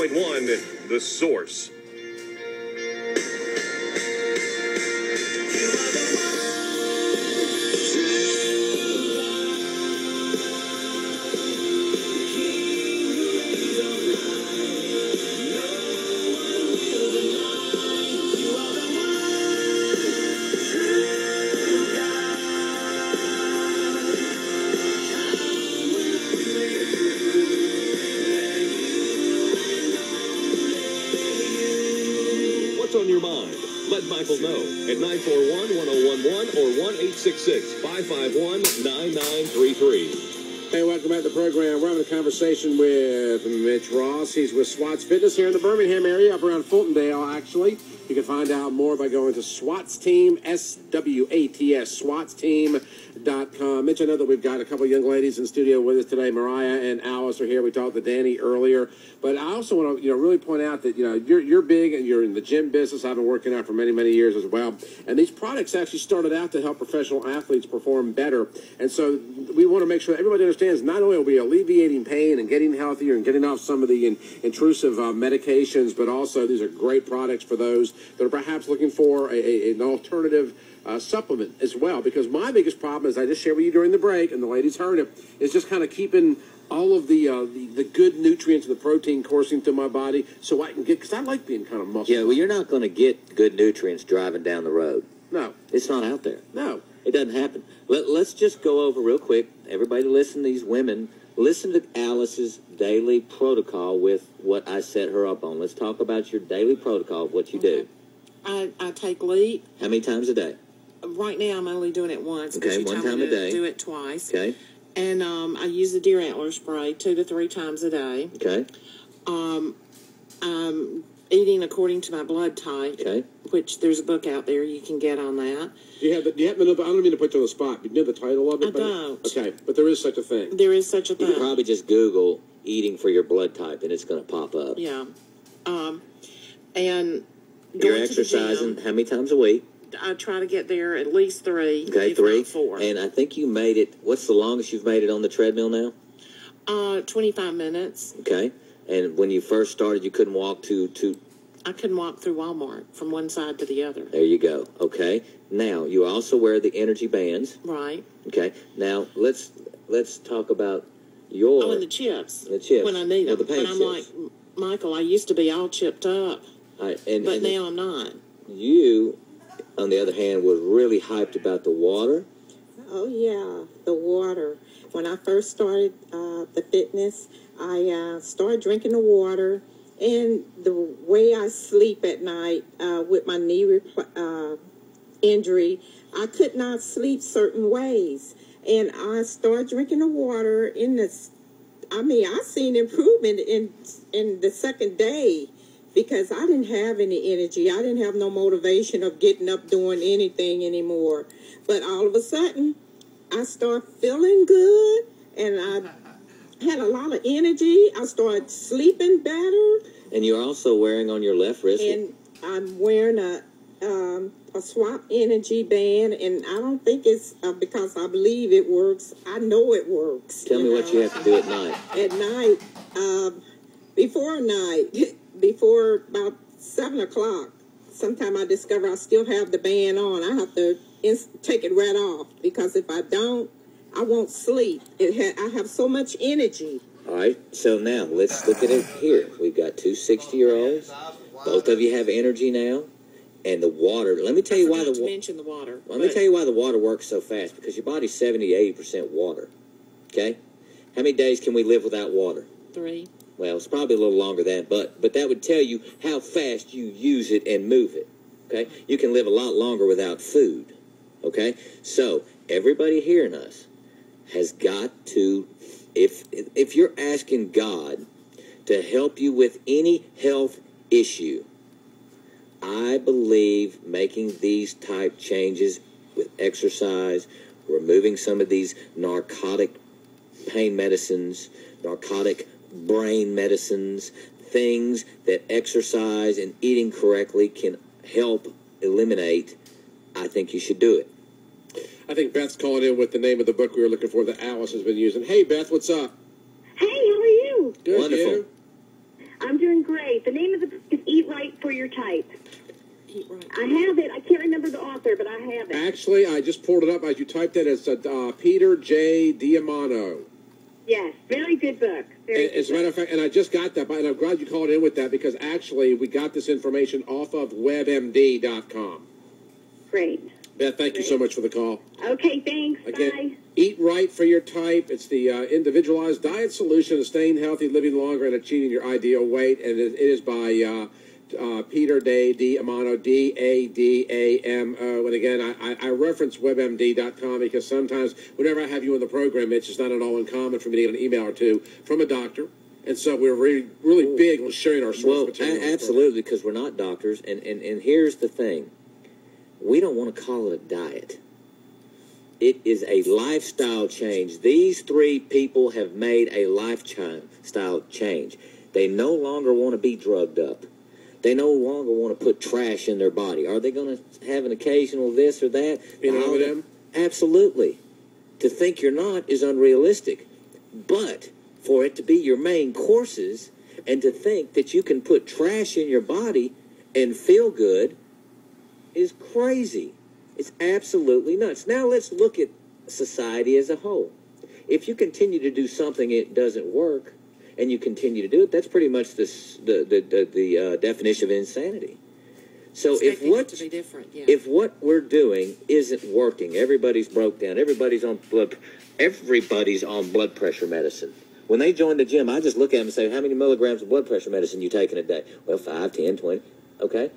101.1 The Source. On your mind, let Michael know at 941-1011 or 1-866-551-9933. Hey, welcome back to the program. We're having a conversation with Mitch Ross. He's with SWAT's Fitness here in the Birmingham area, up around Fultondale, actually. You can find out more by going to SWAT's Team, SWATS, SWATsteam.com. Mitch, I know that we've got a couple of young ladies in studio with us today. Mariah and Alice are here. We talked to Danny earlier. But I also want to, really point out that, you're big and you're in the gym business. I've been working out for many, many years as well. And these products actually started out to help professional athletes perform better. And so we want to make sure that everybody understands not only are we alleviating pain and getting healthier and getting off some of the intrusive medications, but also these are great products for those that are perhaps looking for an alternative supplement as well. Because my biggest problem, as I just shared with you during the break, and the ladies heard it, is just kind of keeping all of the good nutrients and the protein coursing through my body so I can get, because I like being kind of muscular. Yeah, well, you're not going to get good nutrients driving down the road. No. It's not out there. No. It doesn't happen. Let's just go over real quick. Everybody listen, these women, listen to Alice's daily protocol with what I set her up on. Let's talk about your daily protocol of what you do. I take LEAP. How many times a day? Right now, I'm only doing it once. Okay, one time a day. Do it twice. Okay. And I use the deer antler spray 2 to 3 times a day. Okay. I'm eating according to my blood type. Okay. Which there's a book out there you can get on that. Do you have I don't mean to put you on the spot, but you know the title of it? I don't. Okay, but there is such a thing. There is such a You thing. can probably just Google eating for your blood type, and it's going to pop up. Yeah. And You're going to the exercising gym, how many times a week? I try to get there at least 3. Okay, if 3. not 4. And I think you made it. What's the longest you've made it on the treadmill now? 25 minutes. Okay. And when you first started, you couldn't walk to I couldn't walk through Walmart from one side to the other. There you go. Okay. Now, you also wear the energy bands. Right. Okay. Now, let's talk about your... Oh, and the chips. The chips. When I need them. The pain but I'm chips. like, Michael, I used to be all chipped up. But now I'm not. You, on the other hand, was really hyped about the water. Oh, yeah, the water. When I first started the fitness, I started drinking the water. And the way I sleep at night with my knee injury, I could not sleep certain ways. And I started drinking the water I seen improvement in the second day because I didn't have any energy. I didn't have no motivation of getting up doing anything anymore. But all of a sudden, I started feeling good and I had a lot of energy. I started sleeping better. And you're also wearing on your left wrist. And I'm wearing a SWAT energy band, and I don't think it's because I believe it works. I know it works. Tell me what you have to do at night. At night, before about 7 o'clock, sometime I discover I still have the band on. I have to take it right off because if I don't, I won't sleep. I have so much energy. All right, so now let's look at it here. We've got 2 60-year-olds. Both of you have energy now. And the water, let me tell you why mention the water. Let me tell you why the water works so fast. Because your body's 70 to 80% water. Okay? How many days can we live without water? 3. Well, it's probably a little longer than that, but that would tell you how fast you use it and move it. Okay? You can live a lot longer without food. Okay? So, everybody hearing us has got to, if you're asking God to help you with any health issue, I believe making these type changes with exercise, removing some of these narcotic pain medicines, narcotic brain medicines, things that exercise and eating correctly can help eliminate, I think you should do it. I think Beth's calling in with the name of the book we were looking for that Alice has been using. Hey, Beth, what's up? Hey, how are you? Good, Wonderful. you? I'm doing great. The name of the book is Eat Right for Your Type. Eat right. I have it. I can't remember the author, but I have it. Actually, I just pulled it up as you typed it. It's Peter J. Diamano. Yes, very good book. As a matter of fact, and I just got that, and I'm glad you called in with that because actually we got this information off of WebMD.com. Great. Beth, thank you so much for the call. Okay, thanks. Again, Bye. Eat Right for Your Type. It's the individualized diet solution to staying healthy, living longer, and achieving your ideal weight. And it is by Peter Diamano, Dadamo. And again, I reference WebMD.com because sometimes whenever I have you on the program, it's just not at all uncommon for me to get an email or two from a doctor. And so we're really big on sharing our source material. Absolutely, because we're not doctors. And here's the thing. We don't want to call it a diet. It is a lifestyle change. These three people have made a lifestyle change. They no longer want to be drugged up. They no longer want to put trash in their body. Are they going to have an occasional this or that? Absolutely. To think you're not is unrealistic. But for it to be your main courses and to think that you can put trash in your body and feel good is crazy. It's absolutely nuts. Now let's look at society as a whole. If you continue to do something it doesn't work, and you continue to do it, that's pretty much the definition of insanity. So if what we're doing isn't working, everybody's broke down, everybody's on blood pressure medicine. When they join the gym, I just look at them and say, how many milligrams of blood pressure medicine you taking a day? Well, 5, 10, 20. Okay.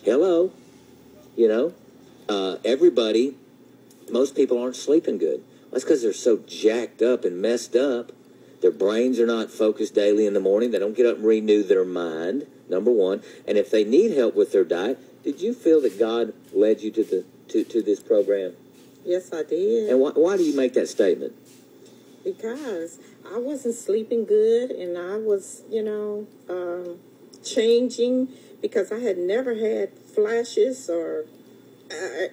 Hello. You know, everybody, most people aren't sleeping good. That's because they're so jacked up and messed up. Their brains are not focused daily in the morning. They don't get up and renew their mind, number one. And if they need help with their diet, did you feel that God led you to this program? Yes, I did. And why do you make that statement? Because I wasn't sleeping good, and I was, changing because I had never had flashes or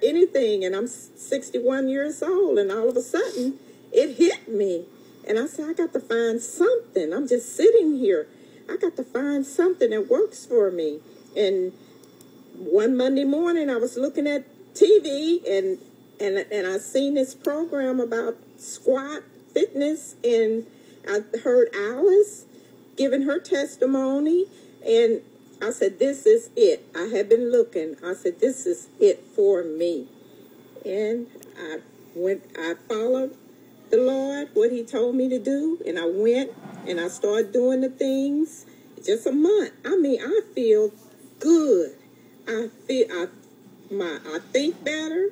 anything, and I'm 61 years old, and all of a sudden, it hit me. And I said, I got to find something. I'm just sitting here. I got to find something that works for me. And one Monday morning, I was looking at TV, and I seen this program about SWAT fitness, and I heard Alice giving her testimony, and I said, this is it. I had been looking. I said, this is it for me. And I followed the Lord, what he told me to do, and I went and I started doing the things. Just a month. I mean, I feel good. I think better.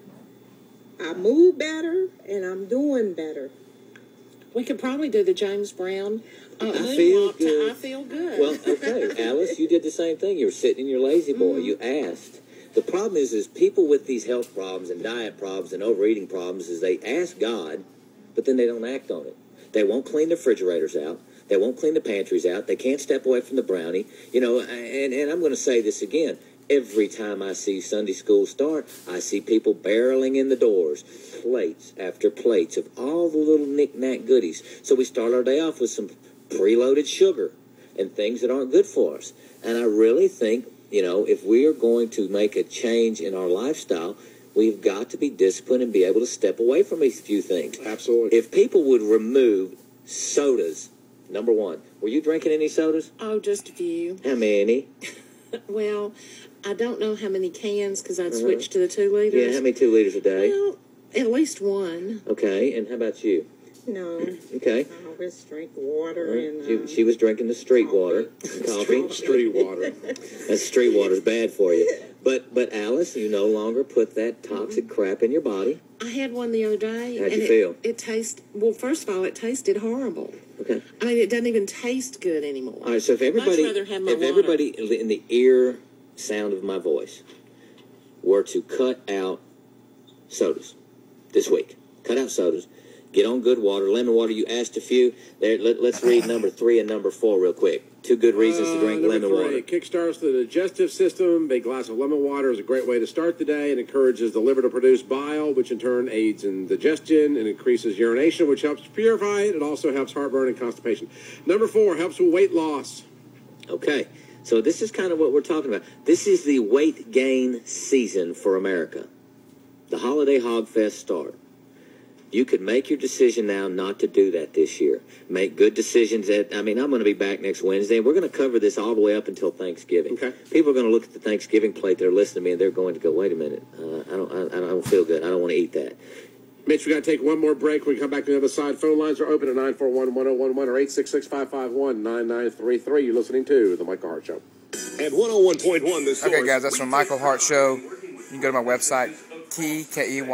I move better, and I'm doing better. We could probably do the James Brown. I feel good. I feel good. Well, okay, Alice, you did the same thing. You were sitting in your lazy boy. You asked. The problem is people with these health problems and diet problems and overeating problems is they ask God, but then they don't act on it. They won't clean the refrigerators out. They won't clean the pantries out. They can't step away from the brownie. You know, and I'm going to say this again. Every time I see Sunday school start, I see people barreling in the doors, plates after plates of all the little knick-knack goodies. So we start our day off with some preloaded sugar and things that aren't good for us. And I really think, you know, if we are going to make a change in our lifestyle, we've got to be disciplined and be able to step away from a few things. Absolutely. If people would remove sodas, number one, were you drinking any sodas? Oh, just a few. How many? Well, I don't know how many cans because I'd switched to the 2 liters. Yeah, how many 2 liters a day? Well, at least one. Okay, and how about you? No. Okay. I always drink water and... She was drinking the street water and coffee. Street water. That street water's bad for you. But Alice, you no longer put that toxic crap in your body. I had one the other day. How'd you feel? It tasted... Well, first of all, it tasted horrible. Okay. I mean, it doesn't even taste good anymore. All right, so if everybody in the ear sound of my voice were to cut out sodas this week, cut out sodas, get on good water, lemon water. You asked a few. There, let's read number 3 and number 4 real quick. 2 good reasons to drink lemon water. Kickstarts the digestive system. A big glass of lemon water is a great way to start the day. It encourages the liver to produce bile, which in turn aids in digestion and increases urination, which helps purify it. It also helps heartburn and constipation. Number 4, helps with weight loss. Okay, so this is kind of what we're talking about. This is the weight gain season for America. The Holiday Hog Fest start. You could make your decision now not to do that this year. Make good decisions. I'm going to be back next Wednesday, and we're going to cover this all the way up until Thanksgiving. Okay. People are going to look at the Thanksgiving plate. They're listening to me, and they're going to go, wait a minute. I don't feel good. I don't want to eat that. Mitch, we got to take one more break. We come back to the other side. Phone lines are open at 941-1011 or 866-551-9933. You're listening to The Michael Hart Show. At 101.1 this Okay, guys, that's from Michael Hart Show. You can go to my website, key2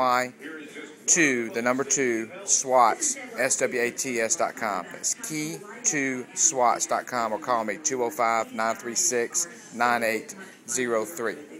SWATs, SWATs.com. That's key2SWATs.com, or call me 205-936-9803.